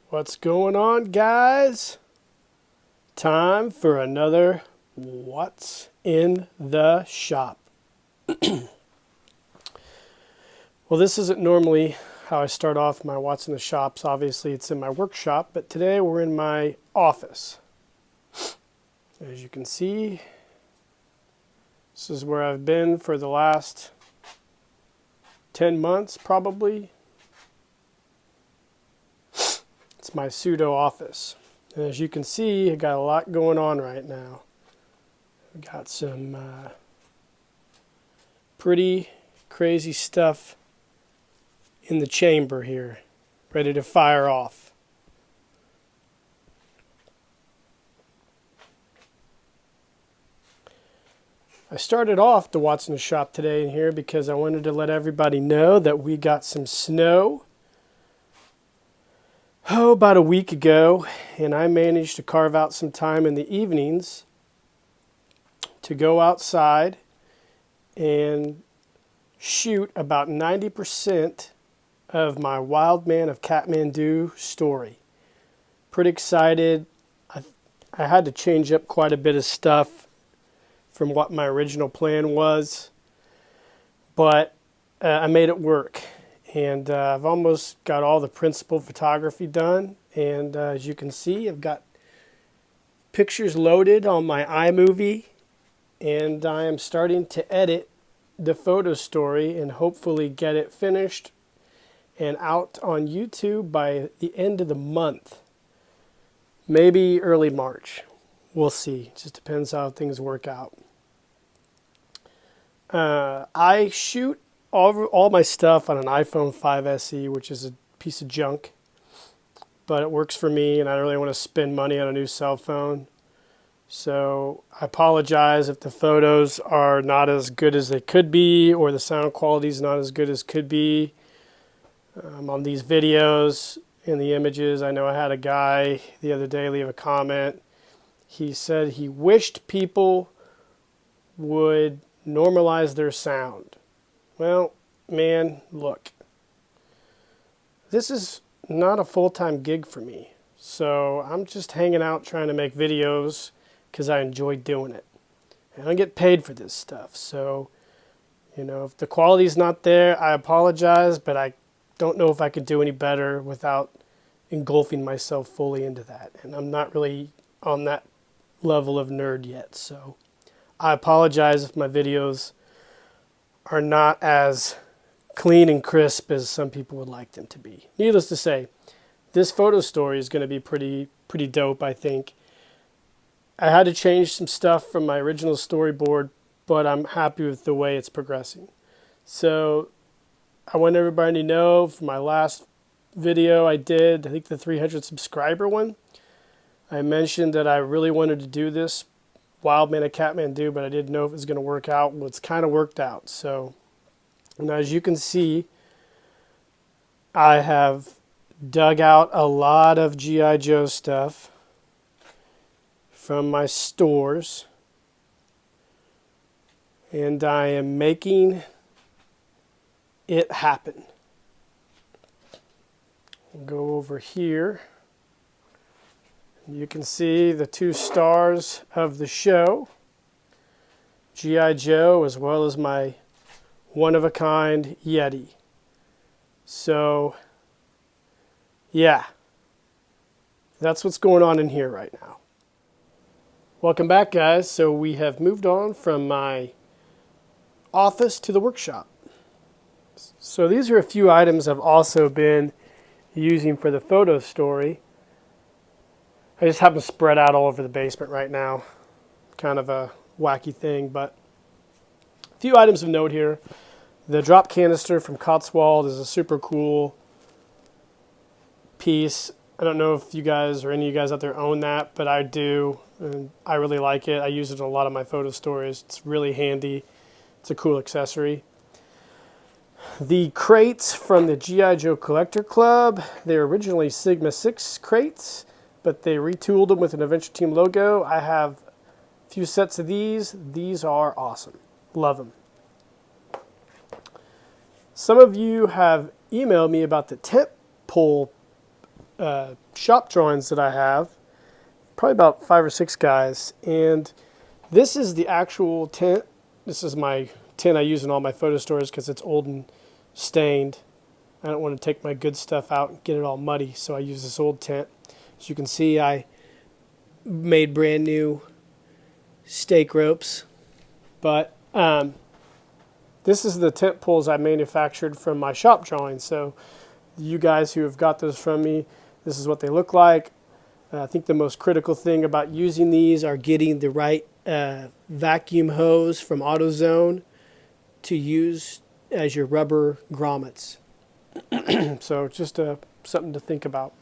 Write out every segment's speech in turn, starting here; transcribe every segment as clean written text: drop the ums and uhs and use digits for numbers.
What's going on, guys? Time for another What's in the Shop. Well, this isn't normally how I start off my What's in the Shops. Obviously, it's in my workshop, but today we're in my office. As you can see, this is where I've been for the last 10 months, probably. It's my pseudo office. And as you can see, I got a lot going on right now. I've got some pretty crazy stuff in the chamber here, ready to fire off. I started off the What's in the Shop today in here because I wanted to let everybody know that we got some snow about a week ago, and I managed to carve out some time in the evenings to go outside and shoot about 90% of my Wild Man of Kathmandu story. Pretty excited. I had to change up quite a bit of stuff from what my original plan was, but I made it work. And I've almost got all the principal photography done. And as you can see, I've got pictures loaded on my iMovie. And I am starting to edit the photo story and hopefully get it finished and out on YouTube by the end of the month. Maybe early March. We'll see. It just depends how things work out. I shoot all my stuff on an iPhone 5 SE, which is a piece of junk, but it works for me, and I don't really want to spend money on a new cell phone. So I apologize if the photos are not as good as they could be, or the sound quality is not as good as could be on these videos and the images. I know I had a guy the other day leave a comment. He said he wished people would normalize their sound. Well, man, look, this is not a full-time gig for me, so I'm just hanging out trying to make videos because I enjoy doing it. I don't get paid for this stuff, so, if the quality's not there, I apologize, but I don't know if I could do any better without engulfing myself fully into that, and I'm not really on that level of nerd yet, so I apologize if my videos are not as clean and crisp as some people would like them to be. Needless to say, this photo story is going to be pretty dope, I think. I had to change some stuff from my original storyboard, but I'm happy with the way it's progressing. So I want everybody to know from my last video I did, I think the 300 subscriber one, I mentioned that I really wanted to do this Wild Man of Kathmandu, but I didn't know if it was going to work out. Well, it's kind of worked out. So, and as you can see, I have dug out a lot of G.I. Joe stuff from my stores, and I am making it happen. We'll go over here. You can see the two stars of the show, G.I. Joe, as well as my one-of-a-kind Yeti. So, yeah, that's what's going on in here right now. Welcome back, guys. So we have moved on from my office to the workshop. So these are a few items I've also been using for the photo story. I just have them spread out all over the basement right now. Kind of a wacky thing, but a few items of note here. The drop canister from Cotswold is a super cool piece. I don't know if you guys or any of you guys out there own that, but I do, and I really like it. I use it in a lot of my photo stories. It's really handy. It's a cool accessory. The crates from the G.I. Joe Collector Club, they're originally Sigma 6 crates, but they retooled them with an Adventure Team logo. I have a few sets of these. These are awesome. Love them. Some of you have emailed me about the tent pole shop drawings that I have, probably about 5 or 6 guys, and this is the actual tent. This is my tent I use in all my photo stories because it's old and stained. I don't want to take my good stuff out and get it all muddy, so I use this old tent. As you can see, I made brand new stake ropes, but this is the tent poles I manufactured from my shop drawings. So you guys who have got those from me, this is what they look like. I think the most critical thing about using these are getting the right vacuum hose from AutoZone to use as your rubber grommets. So just something to think about.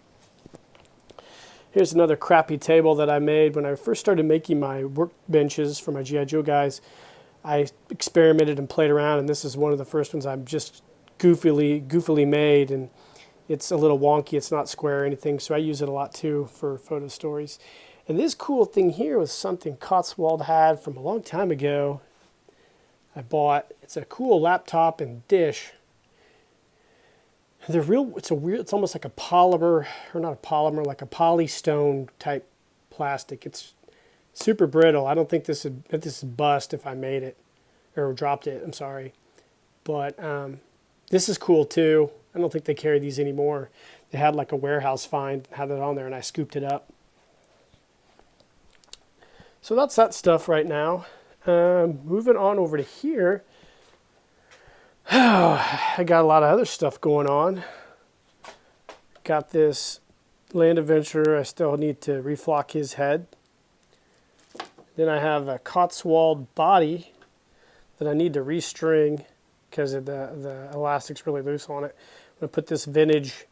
Here's another crappy table that I made when I first started making my workbenches for my G.I. Joe guys. I experimented and played around, and this is one of the first ones I'm just goofily made, and it's a little wonky. It's not square or anything, so I use it a lot too for photo stories. And this cool thing here was something Cotswold had from a long time ago. I bought. It's a cool laptop and dish. It's almost like a polymer, or not a polymer, like a polystone type plastic. It's super brittle. I don't think this would bust if I made it, or dropped it, I'm sorry. But this is cool too. I don't think they carry these anymore. They had like a warehouse find, had it on there, and I scooped it up. So that's that stuff right now. Moving on over to here. I got a lot of other stuff going on. Got this Land Adventurer. I still need to reflock his head. Then I have a Cotswold body that I need to restring because the elastic's really loose on it. I'm going to put this vintage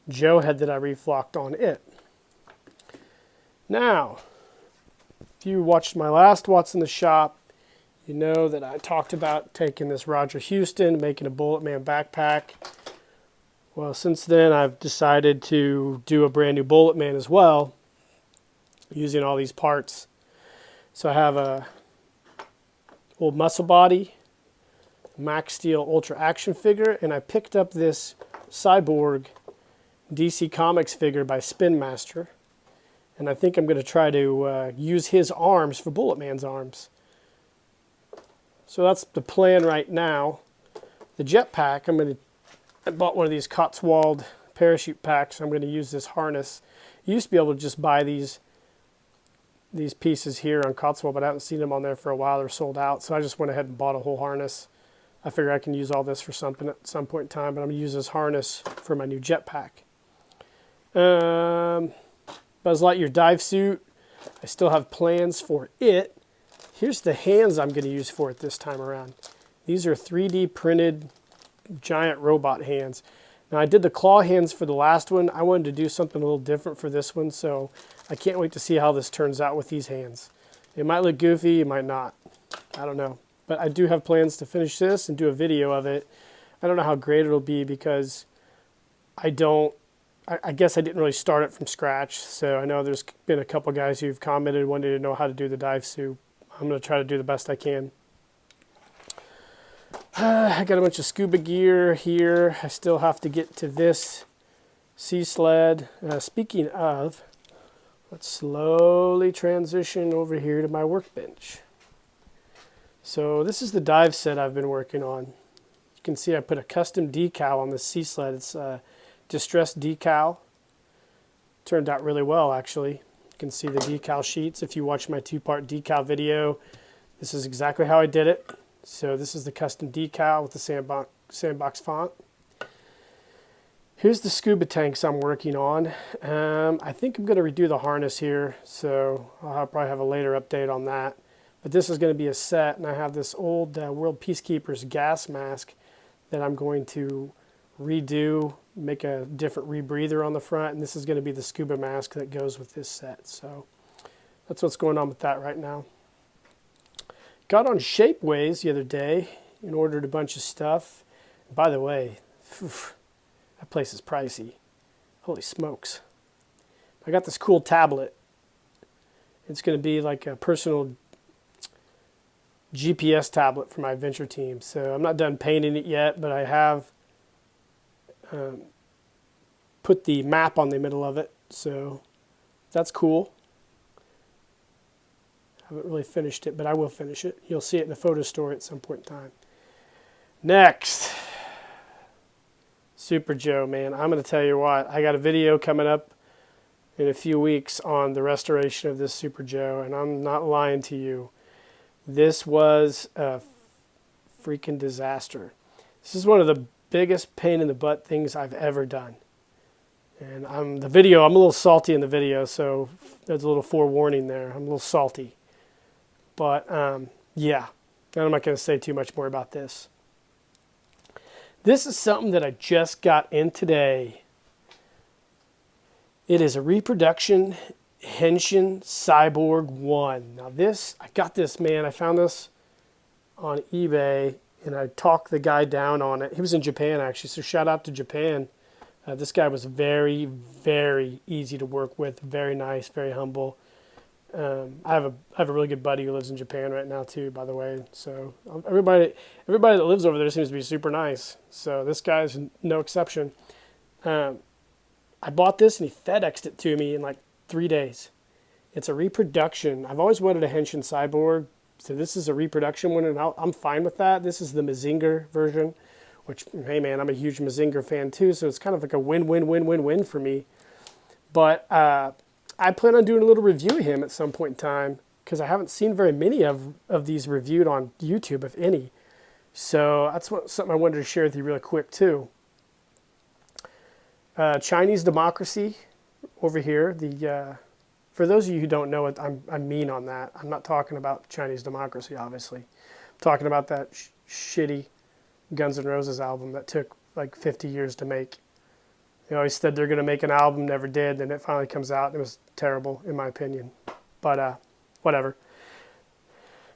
Joe head that I reflocked on it. Now, if you watched my last What's in the Shop, you know that I talked about taking this Roger Houston, making a Bullet Man backpack. Well, since then, I've decided to do a brand new Bullet Man as well, using all these parts. So I have a old muscle body, Max Steel Ultra Action figure, and I picked up this Cyborg DC Comics figure by Spin Master. And I think I'm going to try to use his arms for Bullet Man's arms. So that's the plan right now. The jetpack, I bought one of these Cotswold parachute packs. I'm going to use this harness. You used to be able to just buy these pieces here on Cotswold, but I haven't seen them on there for a while. They're sold out, so I just went ahead and bought a whole harness. I figure I can use all this for something at some point in time, but I'm going to use this harness for my new jetpack. Buzz Lightyear dive suit. I still have plans for it. Here's the hands I'm going to use for it this time around. These are 3D printed giant robot hands. Now I did the claw hands for the last one. I wanted to do something a little different for this one, so I can't wait to see how this turns out with these hands. It might look goofy, it might not. I don't know. But I do have plans to finish this and do a video of it. I don't know how great it'll be because I guess I didn't really start it from scratch. So I know there's been a couple guys who've commented wanting to know how to do the dive suit. I'm going to try to do the best I can. I got a bunch of scuba gear here. I still have to get to this sea sled. Speaking of, let's slowly transition over here to my workbench. So this is the dive set I've been working on. You can see I put a custom decal on this sea sled. It's a distressed decal. Turned out really well, actually. You can see the decal sheets. If you watch my 2-part decal video, this is exactly how I did it. So this is the custom decal with the sandbox font. Here's the scuba tanks I'm working on. I think I'm going to redo the harness here, so I'll probably have a later update on that. But this is going to be a set, and I have this old World Peacekeepers gas mask that I'm going to redo, make a different rebreather on the front, and this is going to be the scuba mask that goes with this set. So that's what's going on with that right now. Got on Shapeways the other day and ordered a bunch of stuff. By the way, that place is pricey. Holy smokes. I got this cool tablet. It's going to be like a personal GPS tablet for my adventure team. So I'm not done painting it yet, but I have put the map on the middle of it. So that's cool. I haven't really finished it, but I will finish it. You'll see it in the photo store at some point in time. Next, Super Joe, man. I'm going to tell you what. I got a video coming up in a few weeks on the restoration of this Super Joe, and I'm not lying to you. This was a freaking disaster. This is one of the biggest pain in the butt things I've ever done. And I'm a little salty in the video, so there's a little forewarning there. I'm a little salty. But yeah, I'm not going to say too much more about this. This is something that I just got in today. It is a reproduction Henshin Cyborg 1. Now I got this, man. I found this on eBay, and I talked the guy down on it. He was in Japan, actually, so shout out to Japan. This guy was very, very easy to work with, very nice, very humble. I have a really good buddy who lives in Japan right now too, by the way. So everybody that lives over there seems to be super nice. So this guy's no exception. I bought this and he FedExed it to me in like 3 days. It's a reproduction. I've always wanted a Henshin Cyborg, so this is a reproduction one, and I'm fine with that. This is the Mazinger version, which, hey man, I'm a huge Mazinger fan too, so it's kind of like a win-win-win-win-win for me. But I plan on doing a little review of him at some point in time, because I haven't seen very many of these reviewed on YouTube, if any. So that's something I wanted to share with you real quick too. Chinese democracy over here. For those of you who don't know it, I'm mean on that. I'm not talking about Chinese democracy, obviously. I'm talking about that shitty Guns N' Roses album that took like 50 years to make. They always said they're going to make an album, never did. Then it finally comes out, and it was terrible, in my opinion. But whatever.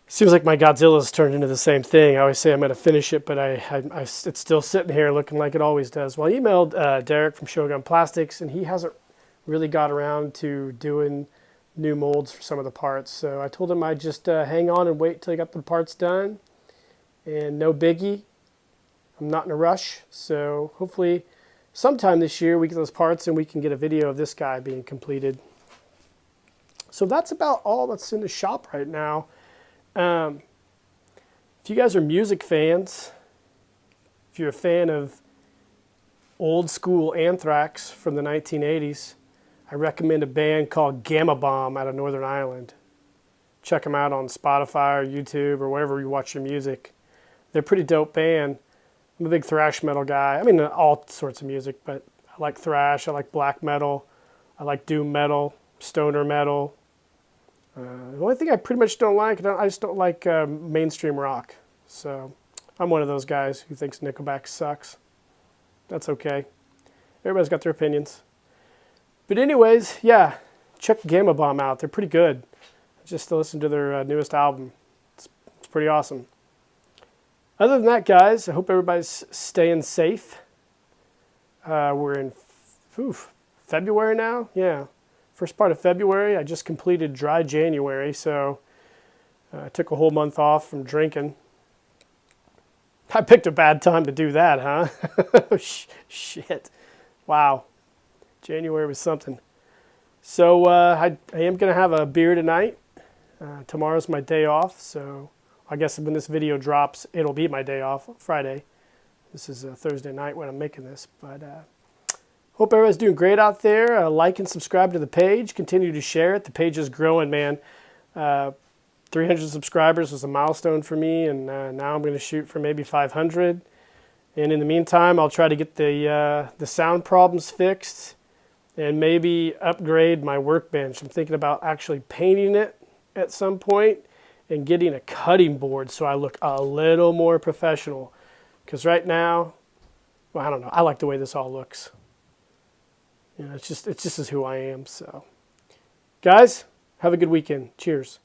Seems like my Godzilla's turned into the same thing. I always say I'm going to finish it, but it's still sitting here looking like it always does. Well, I emailed Derek from Shogun Plastics, and he hasn't really got around to doing new molds for some of the parts. So I told him I'd just hang on and wait till I got the parts done. And no biggie. I'm not in a rush. So hopefully sometime this year we get those parts and we can get a video of this guy being completed. So that's about all that's in the shop right now. If you guys are music fans, if you're a fan of old school Anthrax from the 1980s, I recommend a band called Gamma Bomb out of Northern Ireland. Check them out on Spotify or YouTube or wherever you watch your music. They're a pretty dope band. I'm a big thrash metal guy. I mean, all sorts of music, but I like thrash, I like black metal, I like doom metal, stoner metal. The only thing I pretty much don't like, I just don't like mainstream rock. So I'm one of those guys who thinks Nickelback sucks. That's okay. Everybody's got their opinions. But anyways, yeah, check Gamma Bomb out. They're pretty good. Just listen to their newest album. It's pretty awesome. Other than that, guys, I hope everybody's staying safe. We're in February now. Yeah, first part of February. I just completed dry January, so I took a whole month off from drinking. I picked a bad time to do that, huh? Shit. Wow. January was something. So I am going to have a beer tonight. Tomorrow's my day off, so I guess when this video drops, it'll be my day off, Friday. This is a Thursday night when I'm making this, but hope everybody's doing great out there. Like and subscribe to the page. Continue to share it. The page is growing, man. 300 subscribers was a milestone for me, and now I'm going to shoot for maybe 500. And in the meantime, I'll try to get the sound problems fixed and maybe upgrade my workbench. I'm thinking about actually painting it at some point and getting a cutting board so I look a little more professional. Because right now, well, I don't know. I like the way this all looks. You know, it's just is who I am. So, guys, have a good weekend. Cheers.